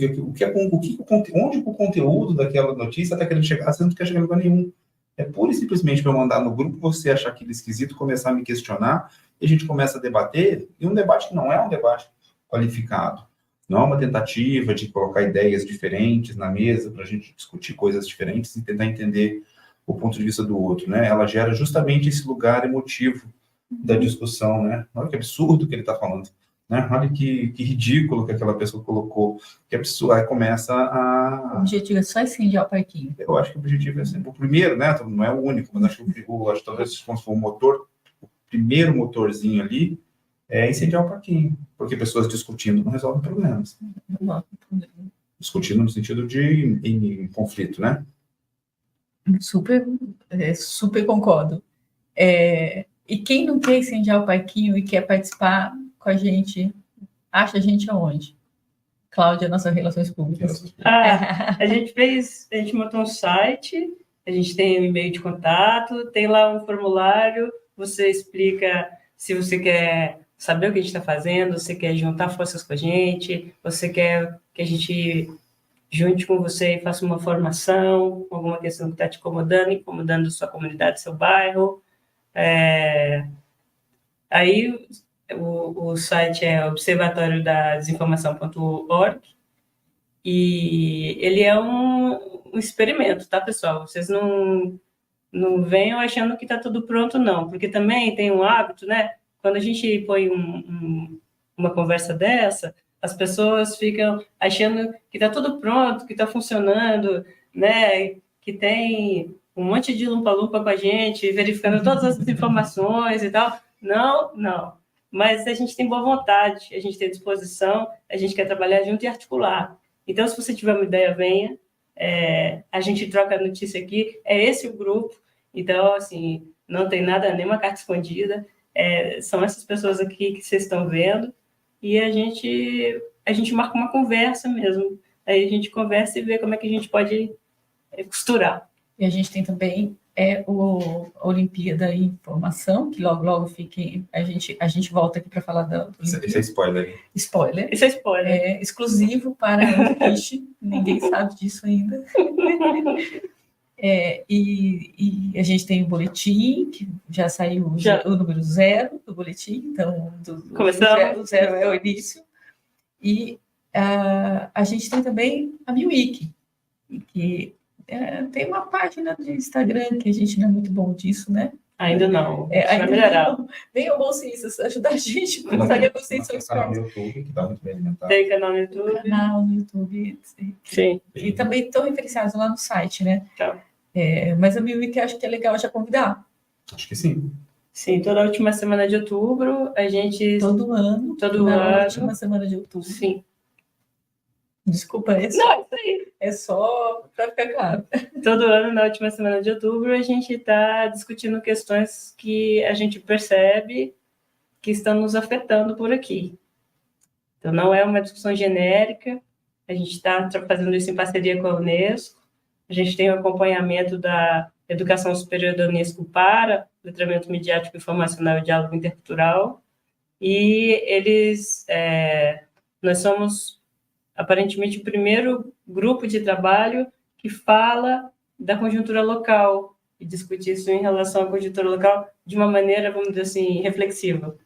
onde o conteúdo daquela notícia está querendo chegar, você não quer chegar em lugar nenhum. É pura e simplesmente para eu mandar no grupo, você achar aquilo esquisito, começar a me questionar, e a gente começa a debater, e um debate que não é um debate qualificado. Não é uma tentativa de colocar ideias diferentes na mesa para a gente discutir coisas diferentes e tentar entender o ponto de vista do outro, né? Ela gera justamente esse lugar emotivo da discussão, né? Olha que absurdo que ele está falando, né? Olha que ridículo que aquela pessoa colocou, que absurdo. Aí começa a... O objetivo é só incendiar o parquinho. Eu acho que o objetivo é sempre o primeiro, né? Não é o único, mas acho que talvez se for o motor, o primeiro motorzinho ali é incendiar o parquinho, porque pessoas discutindo não resolvem problemas. Discutindo no sentido de em conflito, né? Super concordo. E quem não quer incendiar o parquinho e quer participar com a gente, acha a gente aonde? Cláudia, nossas relações públicas. A gente montou um site, a gente tem um e-mail de contato, tem lá um formulário, você explica se você quer saber o que a gente está fazendo, você quer juntar forças com a gente, você quer que a gente junte com você e faça uma formação, alguma questão que está te incomodando sua comunidade, seu bairro. Aí o site é observatoriodadesinformação.org e ele é um experimento, tá, pessoal? Vocês não venham achando que está tudo pronto, não, porque também tem um hábito, né? Quando a gente põe uma conversa dessa, as pessoas ficam achando que está tudo pronto, que está funcionando, né? Que tem um monte de lumpa-lumpa com a gente, verificando todas as informações e tal. Não. Mas a gente tem boa vontade, a gente tem disposição, a gente quer trabalhar junto e articular. Então, se você tiver uma ideia, venha. A gente troca a notícia aqui. É esse o grupo. Então, assim, não tem nada, nenhuma carta escondida. São essas pessoas aqui que vocês estão vendo. E a gente marca uma conversa mesmo. Aí a gente conversa e vê como é que a gente pode costurar. E a gente tem também a Olimpíada em Informação, que logo fique... A gente volta aqui para falar da Olimpíada. Isso é spoiler. Spoiler. Isso é spoiler. Exclusivo para o Fish. Ninguém sabe disso ainda. E a gente tem o boletim, que já saiu o número 0 do boletim, então o 0 é o início. E a gente tem também a MiWiki, que tem uma página de Instagram, que a gente não é muito bom disso, né? Ainda não. Vai melhorar. Venham bolsistas ajudar a gente, porque vocês são expertos. Tem canal no YouTube, que está muito bem alimentado. Tem canal no YouTube. Canal no YouTube. Sim. E também estão referenciados lá no site, né? Tá. Mas a MiWiki acho que é legal já convidar. Acho que sim. Sim, toda a última semana de outubro, a gente... Todo ano. Última semana de outubro. Sim. Desculpa, Não, isso aí. É só para ficar claro. Todo ano, na última semana de outubro, a gente está discutindo questões que a gente percebe que estão nos afetando por aqui. Então, não é uma discussão genérica, a gente está fazendo isso em parceria com a Unesco, A gente tem o acompanhamento da Educação Superior da Unesco para letramento midiático, informacional e diálogo intercultural. E nós somos, aparentemente, o primeiro grupo de trabalho que fala da conjuntura local e discute isso em relação à conjuntura local de uma maneira, vamos dizer assim, reflexiva.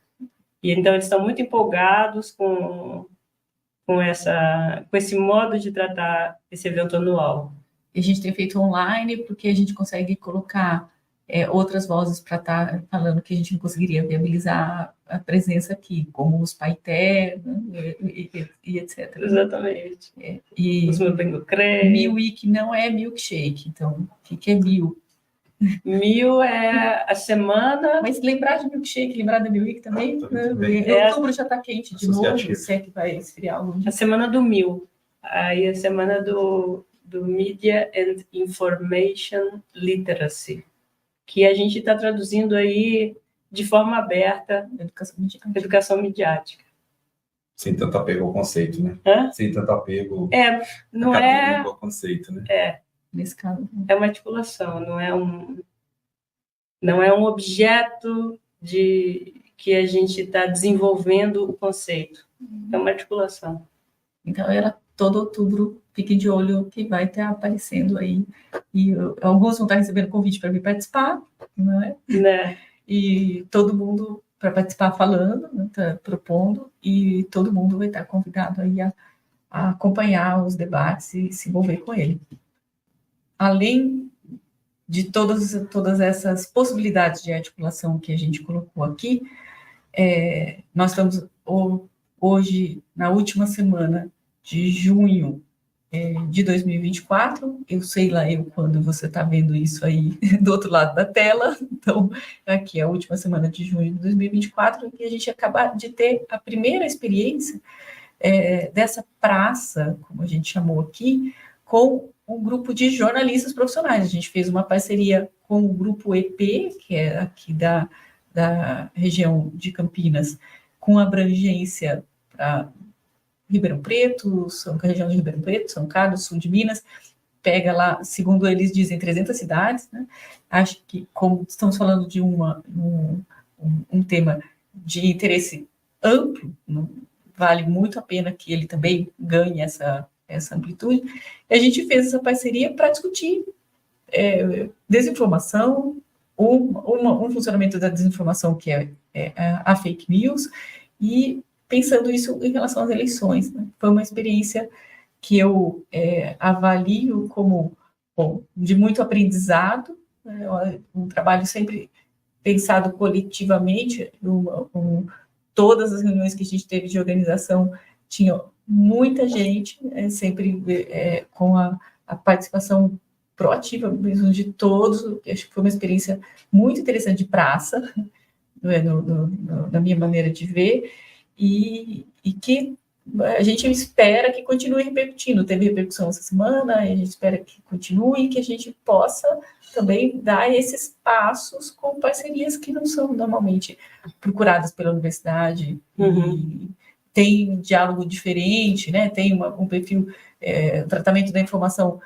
E então eles estão muito empolgados com esse modo de tratar esse evento anual. A gente tem feito online porque a gente consegue colocar outras vozes para estar falando que a gente não conseguiria viabilizar a presença aqui, como os Paité, né, e etc. Exatamente. E os Mil Creme. Mil Week não é milkshake, então o que é mil? Mil é a semana... Mas lembrar de milkshake, lembrar da Mil Week também? Outubro já está quente de novo, se é que vai esfriar algum dia. A semana do Mil. Aí a semana do Media and Information Literacy, que a gente está traduzindo aí de forma aberta, educação midiática. Sem tanto apego ao conceito, né? Sem tanto apego não é ao conceito, né? Nesse caso. É uma articulação, não é um objeto que a gente está desenvolvendo o conceito. É uma articulação. Então, era todo outubro, fique de olho que vai estar aparecendo aí. E alguns vão estar recebendo convite para vir participar, né? E todo mundo para participar falando, né? Tá propondo, e todo mundo vai estar convidado aí a acompanhar os debates e se envolver com ele. Além de todas essas possibilidades de articulação que a gente colocou aqui, nós estamos hoje, na última semana de junho de 2024, eu sei lá quando você está vendo isso aí do outro lado da tela, então aqui é a última semana de junho de 2024, e a gente acaba de ter a primeira experiência dessa praça, como a gente chamou aqui, com um grupo de jornalistas profissionais. A gente fez uma parceria com o grupo EP, que é aqui da região de Campinas, com abrangência para Ribeirão Preto, região de Ribeirão Preto, São Carlos, sul de Minas, pega lá, segundo eles dizem, 300 cidades, né? Acho que, como estamos falando de um tema de interesse amplo, vale muito a pena que ele também ganhe essa amplitude. E a gente fez essa parceria para discutir desinformação, um funcionamento da desinformação que é a fake news, e pensando isso em relação às eleições, né? Foi uma experiência que eu avalio como de muito aprendizado, né? Um trabalho sempre pensado coletivamente. Todas as reuniões que a gente teve de organização tinha muita gente, sempre com a participação proativa mesmo de todos. Acho que foi uma experiência muito interessante de praça, na minha maneira de ver, e que a gente espera que continue repercutindo. Teve repercussão essa semana, e a gente espera que continue, e que a gente possa também dar esses passos com parcerias que não são normalmente procuradas pela universidade. E tem um diálogo diferente, né? Tem um perfil, tratamento da informação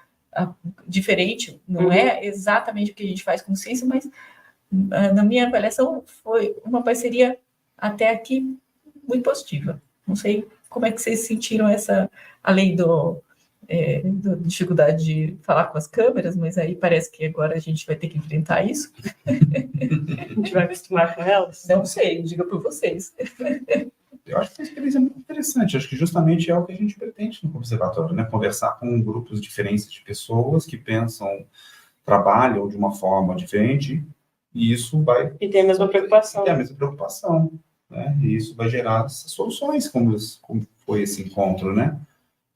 diferente, não é exatamente o que a gente faz com ciência, mas na minha avaliação foi uma parceria até aqui muito positiva. Não sei como é que vocês sentiram além da dificuldade de falar com as câmeras, mas aí parece que agora a gente vai ter que enfrentar isso. A gente vai acostumar com elas? Não sei, diga por vocês. Eu acho que é uma experiência muito interessante. Acho que justamente é o que a gente pretende no Observatório, né? Conversar com grupos diferentes de pessoas que pensam, trabalham de uma forma diferente, e isso vai... E tem a mesma preocupação. Tem a mesma preocupação, né? E isso vai gerar essas soluções, como foi esse encontro, né?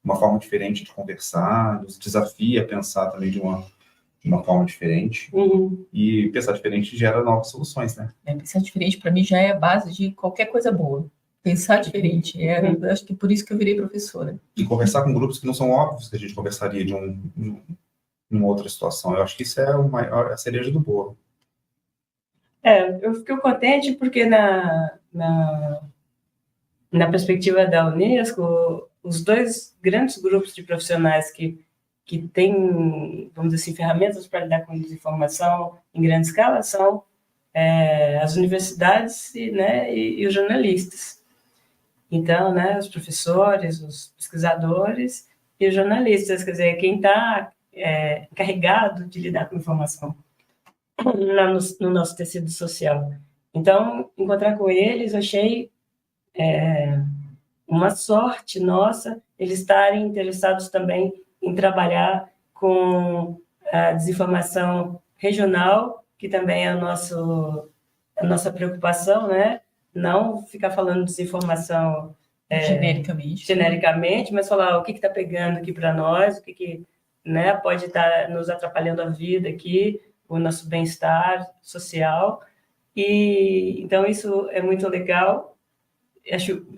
Uma forma diferente de conversar, nos desafia a pensar também de uma forma diferente. E pensar diferente gera novas soluções, né? Pensar diferente, para mim, já é a base de qualquer coisa boa. Pensar diferente. Acho que por isso que eu virei professora. E conversar com grupos que não são óbvios que a gente conversaria de uma outra situação. Eu acho que isso é a cereja do bolo. Eu fiquei contente porque na perspectiva da Unesco, os dois grandes grupos de profissionais que que tem, vamos dizer assim, ferramentas para lidar com desinformação em grande escala são as universidades e os jornalistas. Então, né, os professores, os pesquisadores e os jornalistas, quer dizer, quem está encarregado de lidar com informação no nosso tecido social. Então, encontrar com eles, eu achei uma sorte nossa eles estarem interessados também em trabalhar com a desinformação regional, que também é a nossa preocupação, né? Não ficar falando desinformação genericamente, mas falar o que está pegando aqui para nós, o que né, pode estar nos atrapalhando a vida aqui, o nosso bem-estar social. E então isso é muito legal,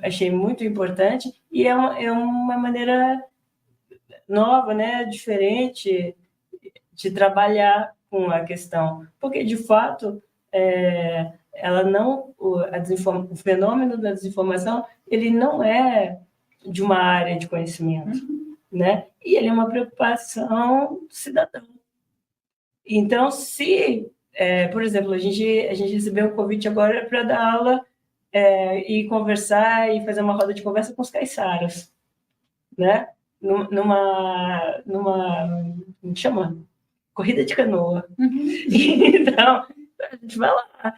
achei muito importante, e é uma maneira nova, né, diferente de trabalhar com a questão, porque de fato o fenômeno da desinformação, ele não é de uma área de conhecimento, né? E ele é uma preocupação do cidadão. Então, se, por exemplo, a gente recebeu um convite agora para dar aula e conversar e fazer uma roda de conversa com os caiçaras, né? Numa como chama? Corrida de canoa. Então, a gente vai lá.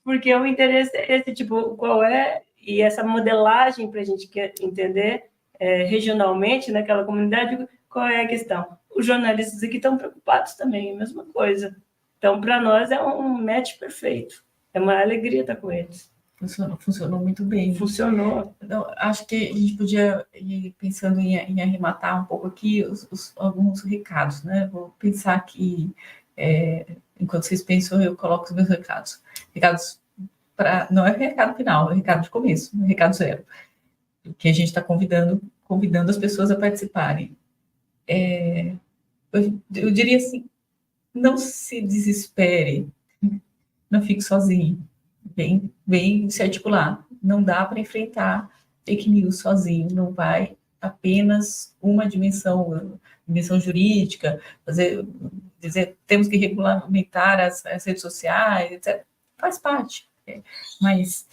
Porque o interesse é esse, tipo, qual é, e essa modelagem para a gente entender regionalmente naquela comunidade, qual é a questão. Os jornalistas aqui estão preocupados também, a mesma coisa. Então, para nós é um match perfeito. É uma alegria estar com eles. Funcionou muito bem. Funcionou. Então, acho que a gente podia ir pensando em arrematar um pouco aqui alguns recados, né? Vou pensar aqui, enquanto vocês pensam, eu coloco os meus recados. Recados não é recado final, é recado de começo, é recado zero. Que a gente está convidando as pessoas a participarem. Eu diria assim, não se desespere, não fique sozinho. Vem se articular. Não dá para enfrentar fake news sozinho, não vai apenas uma dimensão jurídica, dizer temos que regulamentar as redes sociais, etc. Faz parte, mas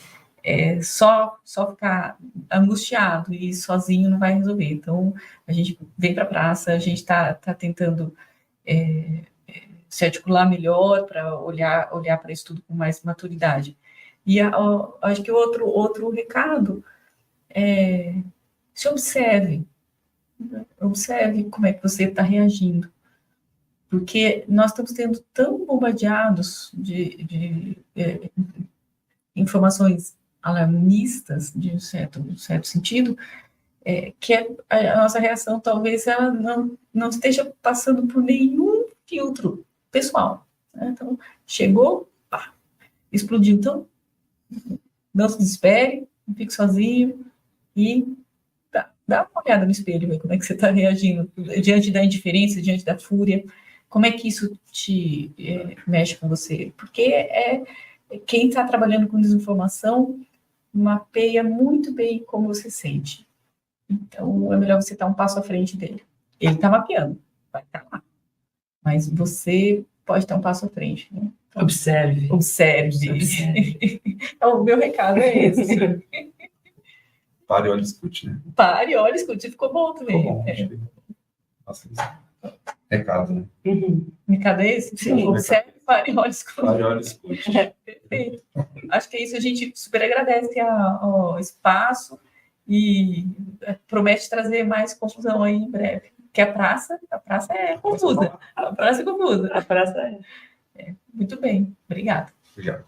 só ficar angustiado e sozinho não vai resolver. Então, a gente vem para a praça, a gente está tentando se articular melhor para olhar para isso tudo com mais maturidade. E acho que outro recado se observe como é que você está reagindo, porque nós estamos sendo tão bombardeados de informações alarmistas, de um certo sentido, que a nossa reação talvez ela não esteja passando por nenhum filtro pessoal, né? Então, chegou, pá, explodiu. Então, não se desespere, não fique sozinho e dá uma olhada no espelho, ver como é que você está reagindo diante da indiferença, diante da fúria, como é que isso te mexe com você, porque quem está trabalhando com desinformação mapeia muito bem como você sente. Então, é melhor você estar um passo à frente dele. Ele está mapeando, vai estar lá, mas você pode estar um passo à frente, né? Então, observe. Então, o meu recado é esse. Pare, olhe, escute, né? Pare, olhe, escute. Ficou bom também. Ficou bom. Nossa, recado, né? Recado é esse? Sim. Observe, pare, olhe, escute. Pare, olhe, escute. Perfeito. Acho que é isso. A gente super agradece ao espaço e promete trazer mais confusão aí em breve. Porque a praça é confusa. A praça é confusa. A praça é. Muito bem. Obrigada. Obrigado.